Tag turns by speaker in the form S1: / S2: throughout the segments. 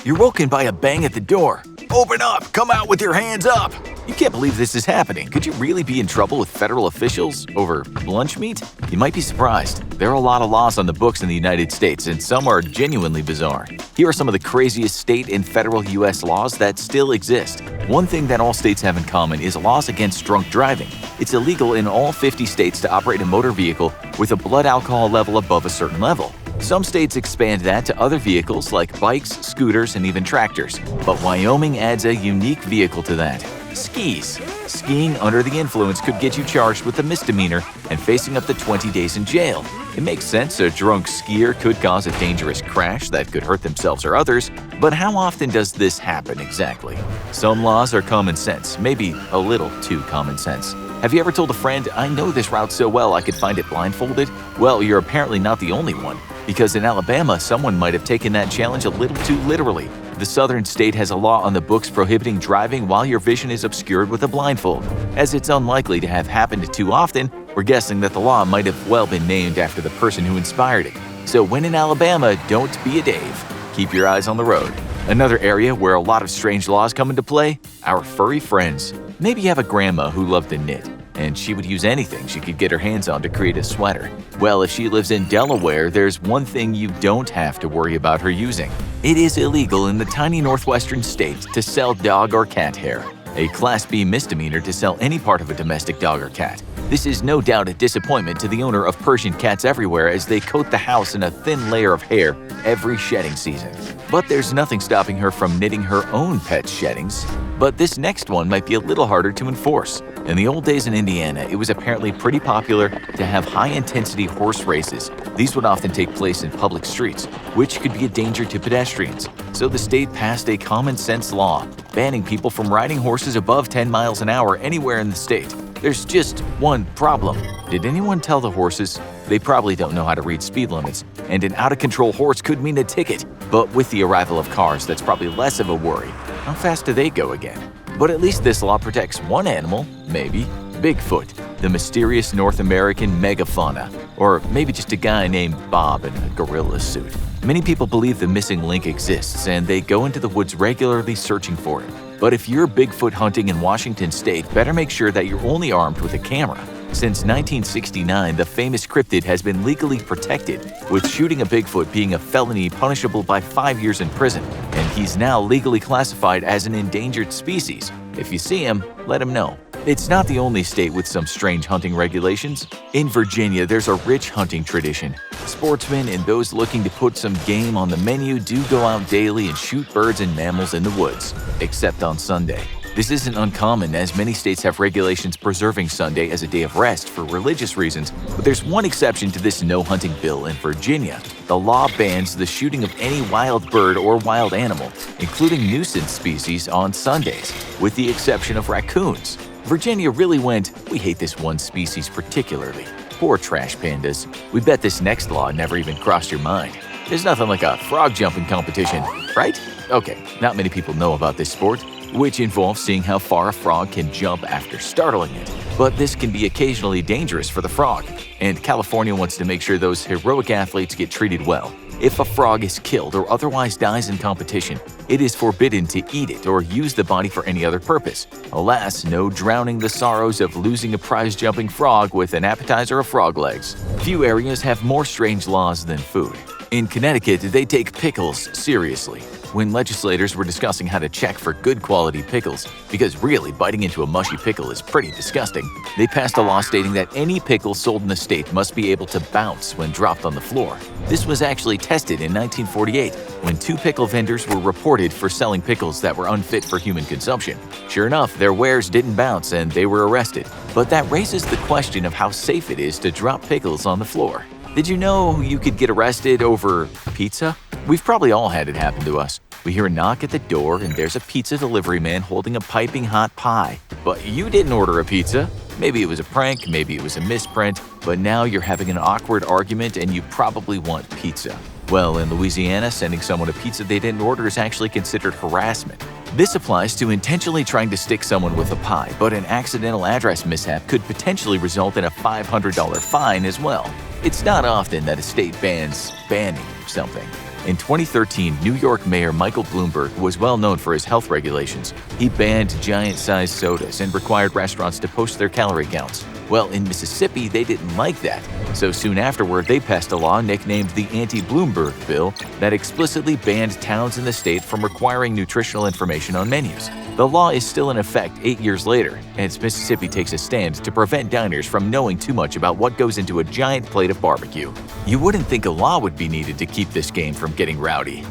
S1: You're woken by a bang at the door. Open up! Come out with your hands up! You can't believe this is happening. Could you really be in trouble with federal officials over lunch meat? You might be surprised. There are a lot of laws on the books in the United States, and some are genuinely bizarre. Here are some of the craziest state and federal U.S. laws that still exist. One thing that all states have in common is laws against drunk driving. It's illegal in all 50 states to operate a motor vehicle with a blood alcohol level above a certain level. Some states expand that to other vehicles like bikes, scooters, and even tractors. But Wyoming adds a unique vehicle to that: skis. Skiing under the influence could get you charged with a misdemeanor and facing up to 20 days in jail. It makes sense a drunk skier could cause a dangerous crash that could hurt themselves or others, but how often does this happen exactly? Some laws are common sense, maybe a little too common sense. Have you ever told a friend, "I know this route so well I could find it blindfolded"? Well, you're apparently not the only one, because in Alabama, someone might have taken that challenge a little too literally. The southern state has a law on the books prohibiting driving while your vision is obscured with a blindfold. As it's unlikely to have happened too often, we're guessing that the law might have well been named after the person who inspired it. So when in Alabama, don't be a Dave. Keep your eyes on the road. Another area where a lot of strange laws come into play: our furry friends. Maybe you have a grandma who loved to knit, and she would use anything she could get her hands on to create a sweater. Well, if she lives in Delaware, there's one thing you don't have to worry about her using. It is illegal in the tiny northwestern state to sell dog or cat hair. A Class B misdemeanor to sell any part of a domestic dog or cat. This is no doubt a disappointment to the owner of Persian cats everywhere as they coat the house in a thin layer of hair every shedding season. But there's nothing stopping her from knitting her own pet's sheddings. But this next one might be a little harder to enforce. In the old days in Indiana, it was apparently pretty popular to have high-intensity horse races. These would often take place in public streets, which could be a danger to pedestrians. So the state passed a common-sense law, banning people from riding horses above 10 miles an hour anywhere in the state. There's just one problem. Did anyone tell the horses? They probably don't know how to read speed limits, and an out-of-control horse could mean a ticket. But with the arrival of cars, that's probably less of a worry. How fast do they go again? But at least this law protects one animal, maybe: Bigfoot, the mysterious North American megafauna. Or maybe just a guy named Bob in a gorilla suit. Many people believe the missing link exists, and they go into the woods regularly searching for it. But if you're Bigfoot hunting in Washington state, better make sure that you're only armed with a camera. Since 1969, the famous cryptid has been legally protected, with shooting a Bigfoot being a felony punishable by 5 years in prison, and he's now legally classified as an endangered species. If you see him, let him know. It's not the only state with some strange hunting regulations. In Virginia, there's a rich hunting tradition. Sportsmen and those looking to put some game on the menu do go out daily and shoot birds and mammals in the woods, except on Sunday. This isn't uncommon, as many states have regulations preserving Sunday as a day of rest for religious reasons, but there's one exception to this no-hunting bill in Virginia. The law bans the shooting of any wild bird or wild animal, including nuisance species, on Sundays, with the exception of raccoons. Virginia really went, "We hate this one species particularly. Poor trash pandas." We bet this next law never even crossed your mind. There's nothing like a frog jumping competition, right? Okay, not many people know about this sport, which involves seeing how far a frog can jump after startling it. But this can be occasionally dangerous for the frog, and California wants to make sure those heroic athletes get treated well. If a frog is killed or otherwise dies in competition, it is forbidden to eat it or use the body for any other purpose. Alas, no drowning the sorrows of losing a prize-jumping frog with an appetizer of frog legs. Few areas have more strange laws than food. In Connecticut, they take pickles seriously. When legislators were discussing how to check for good quality pickles, because really biting into a mushy pickle is pretty disgusting, they passed a law stating that any pickle sold in the state must be able to bounce when dropped on the floor. This was actually tested in 1948 when 2 pickle vendors were reported for selling pickles that were unfit for human consumption. Sure enough, their wares didn't bounce and they were arrested. But that raises the question of how safe it is to drop pickles on the floor. Did you know you could get arrested over pizza? We've probably all had it happen to us. We hear a knock at the door and there's a pizza delivery man holding a piping hot pie. But you didn't order a pizza. Maybe it was a prank, maybe it was a misprint, but now you're having an awkward argument and you probably want pizza. Well, in Louisiana, sending someone a pizza they didn't order is actually considered harassment. This applies to intentionally trying to stick someone with a pie, but an accidental address mishap could potentially result in a $500 fine as well. It's not often that a state bans banning something. In 2013, New York Mayor Michael Bloomberg was well known for his health regulations. He banned giant-sized sodas and required restaurants to post their calorie counts. Well, in Mississippi, they didn't like that. So soon afterward, they passed a law nicknamed the Anti-Bloomberg Bill that explicitly banned towns in the state from requiring nutritional information on menus. The law is still in effect 8 years later, and Mississippi takes a stand to prevent diners from knowing too much about what goes into a giant plate of barbecue. You wouldn't think a law would be needed to keep this game from getting rowdy.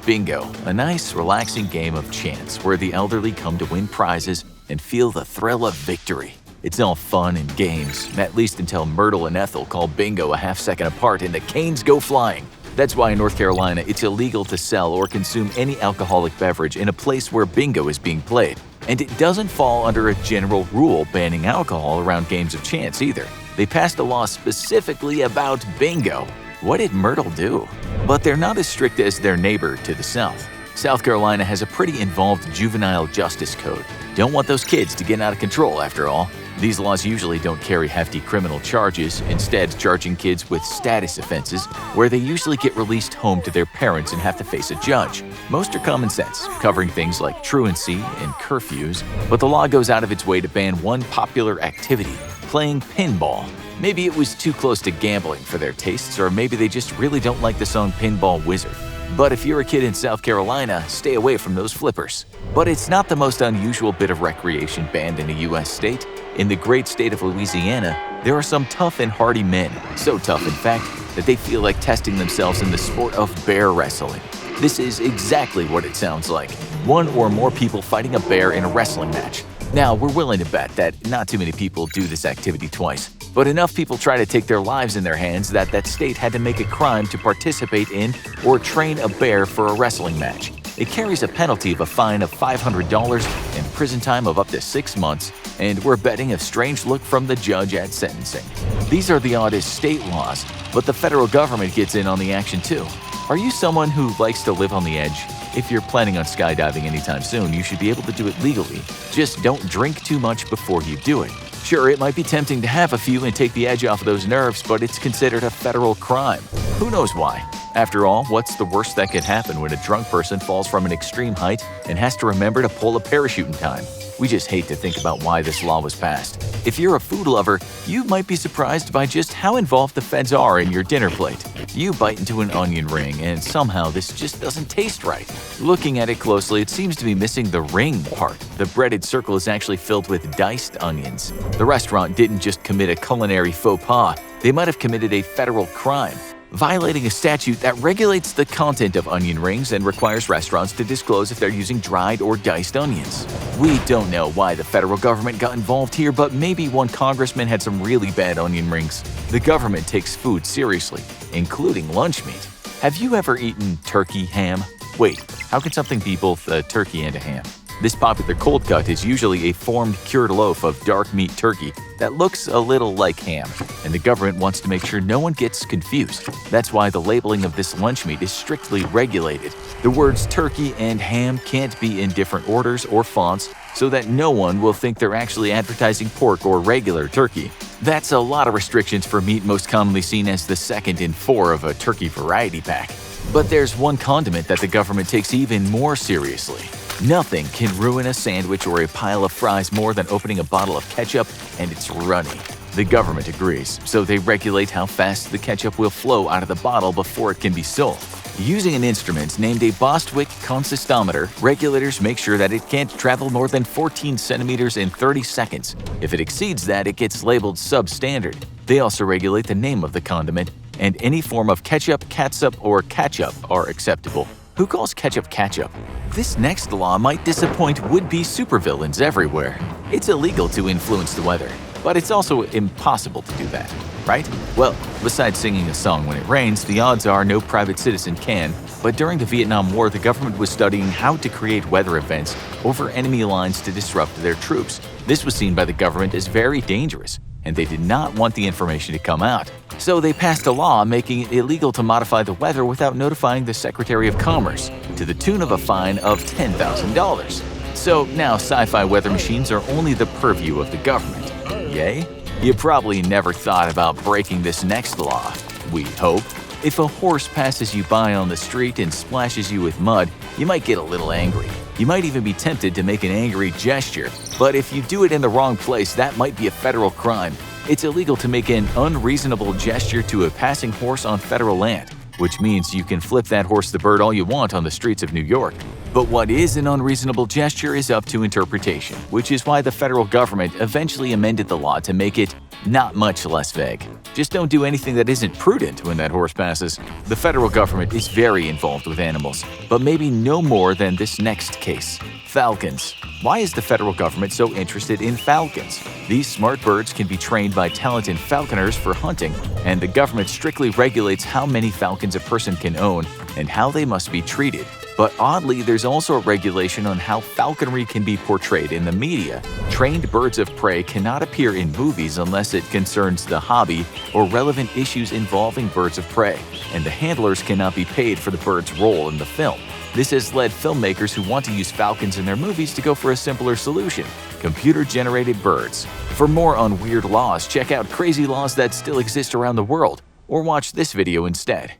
S1: Bingo, a nice, relaxing game of chance where the elderly come to win prizes and feel the thrill of victory. It's all fun and games, at least until Myrtle and Ethel call bingo a half-second apart and the canes go flying. That's why in North Carolina, it's illegal to sell or consume any alcoholic beverage in a place where bingo is being played. And it doesn't fall under a general rule banning alcohol around games of chance either. They passed a law specifically about bingo. What did Myrtle do? But they're not as strict as their neighbor to the south. South Carolina has a pretty involved juvenile justice code. Don't want those kids to get out of control, after all. These laws usually don't carry hefty criminal charges, instead charging kids with status offenses, where they usually get released home to their parents and have to face a judge. Most are common sense, covering things like truancy and curfews, but the law goes out of its way to ban one popular activity, playing pinball. Maybe it was too close to gambling for their tastes, or maybe they just really don't like the song Pinball Wizard. But if you're a kid in South Carolina, stay away from those flippers. But it's not the most unusual bit of recreation banned in a U.S. state. In the great state of Louisiana, there are some tough and hardy men, so tough in fact that they feel like testing themselves in the sport of bear wrestling. This is exactly what it sounds like. One or more people fighting a bear in a wrestling match. Now, we're willing to bet that not too many people do this activity twice, but enough people try to take their lives in their hands that that state had to make a crime to participate in or train a bear for a wrestling match. It carries a penalty of a fine of $500 and prison time of up to 6 months, and we're betting a strange look from the judge at sentencing. These are the oddest state laws, but the federal government gets in on the action too. Are you someone who likes to live on the edge? If you're planning on skydiving anytime soon, you should be able to do it legally. Just don't drink too much before you do it. Sure, it might be tempting to have a few and take the edge off of those nerves, but it's considered a federal crime. Who knows why? After all, what's the worst that could happen when a drunk person falls from an extreme height and has to remember to pull a parachute in time? We just hate to think about why this law was passed. If you're a food lover, you might be surprised by just how involved the feds are in your dinner plate. You bite into an onion ring and somehow this just doesn't taste right. Looking at it closely, it seems to be missing the ring part. The breaded circle is actually filled with diced onions. The restaurant didn't just commit a culinary faux pas, they might have committed a federal crime, violating a statute that regulates the content of onion rings and requires restaurants to disclose if they're using dried or diced onions. We don't know why the federal government got involved here, but maybe one congressman had some really bad onion rings. The government takes food seriously, including lunch meat. Have you ever eaten turkey ham? Wait, how can something be both a turkey and a ham? This popular cold cut is usually a formed cured loaf of dark meat turkey that looks a little like ham, and the government wants to make sure no one gets confused. That's why the labeling of this lunch meat is strictly regulated. The words turkey and ham can't be in different orders or fonts so that no one will think they're actually advertising pork or regular turkey. That's a lot of restrictions for meat most commonly seen as the second in 4 of a turkey variety pack. But there's one condiment that the government takes even more seriously. Nothing can ruin a sandwich or a pile of fries more than opening a bottle of ketchup and it's runny. The government agrees, so they regulate how fast the ketchup will flow out of the bottle before it can be sold. Using an instrument named a Bostwick consistometer, regulators make sure that it can't travel more than 14 centimeters in 30 seconds. If it exceeds that, it gets labeled substandard. They also regulate the name of the condiment, and any form of ketchup, catsup, or ketchup are acceptable. Who calls ketchup ketchup? This next law might disappoint would-be supervillains everywhere. It's illegal to influence the weather, but it's also impossible to do that, right? Well, besides singing a song when it rains, the odds are no private citizen can, but during the Vietnam War, the government was studying how to create weather events over enemy lines to disrupt their troops. This was seen by the government as very dangerous, and they did not want the information to come out. So they passed a law making it illegal to modify the weather without notifying the Secretary of Commerce, to the tune of a fine of $10,000. So now sci-fi weather machines are only the purview of the government. Yay? You probably never thought about breaking this next law, we hope. If a horse passes you by on the street and splashes you with mud, you might get a little angry. You might even be tempted to make an angry gesture, but if you do it in the wrong place, that might be a federal crime. It's illegal to make an unreasonable gesture to a passing horse on federal land, which means you can flip that horse the bird all you want on the streets of New York. But what is an unreasonable gesture is up to interpretation, which is why the federal government eventually amended the law to make it not much less vague. Just don't do anything that isn't prudent when that horse passes. The federal government is very involved with animals, but maybe no more than this next case. Falcons. Why is the federal government so interested in falcons? These smart birds can be trained by talented falconers for hunting, and the government strictly regulates how many falcons a person can own and how they must be treated. But oddly, there's also a regulation on how falconry can be portrayed in the media. Trained birds of prey cannot appear in movies unless it concerns the hobby or relevant issues involving birds of prey, and the handlers cannot be paid for the bird's role in the film. This has led filmmakers who want to use falcons in their movies to go for a simpler solution: computer-generated birds. For more on weird laws, check out crazy laws that still exist around the world, or watch this video instead.